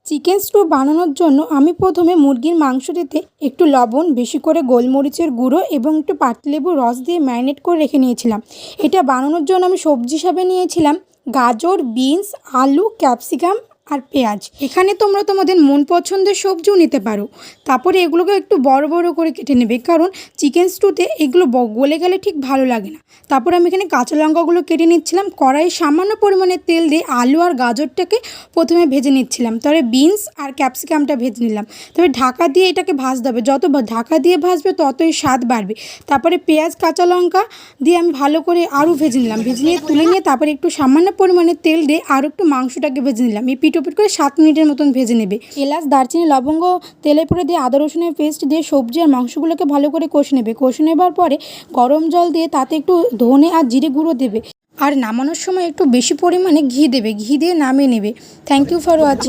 Chicken stew বানানোর জন্য আমি প্রথমে মুরগির মাংসটিতে একটু লবণ, বেশি করে গোলমরিচের গুঁড়ো এবং একটু পাতিলেবুর রস দিয়ে ম্যারিনেট করে রেখে নিয়েছিলাম। এটা বানানোর জন্য আমি সবজি হিসাবে নিয়েছিলাম গাজর, বিনস, আলু, ক্যাপসিকাম আর পেঁয়াজ। এখানে তোমরা তোমাদের মন পছন্দের সবজিও নিতে পারো। তারপরে এগুলোকে একটু বড় বড় করে কেটে নেবে, কারণ চিকেন স্টুতে এগুলো গলে গেলে ঠিক ভালো লাগে না। তারপরে আমি এখানে কাঁচা লঙ্কাগুলো কেটে নিচ্ছিলাম। কড়াইয়ে সামান্য পরিমাণে তেল দিয়ে আলু আর গাজরটাকে প্রথমে ভেজে নিচ্ছিলাম, তারপরে বিনস আর ক্যাপসিকামটা ভেজে নিলাম। তবে ঢাকা দিয়ে এটাকে ভাজতে হবে, যত ঢাকা দিয়ে ভাজবে ততই স্বাদ বাড়বে। তারপরে পেঁয়াজ, কাঁচা লঙ্কা দিয়ে আমি ভালো করে আরও ভেজে নিলাম। ভেজে নিয়ে তুলে নিয়ে তারপরে একটু সামান্য পরিমাণে তেল দিয়ে আরও একটু মাংসটাকে ভেজে নিলাম। এই পিঠ করে 7 মিনিটের মতন ভেজে নেবে। এলাচ, দারচিনি, লবঙ্গ তেলে পরে দিয়ে আদা রসুনের পেস্ট দিয়ে সবজি আর মাংসগুলোকে ভালো করে কষে নেবে। কষে নেবার পরে গরম জল দিয়ে তাতে একটু ধনে আর জিরে গুঁড়ো দেবে, আর নামানোর সময় একটু বেশি পরিমাণে ঘি দেবে। ঘি দিয়ে নামিয়ে নেবে। Thank you for watching.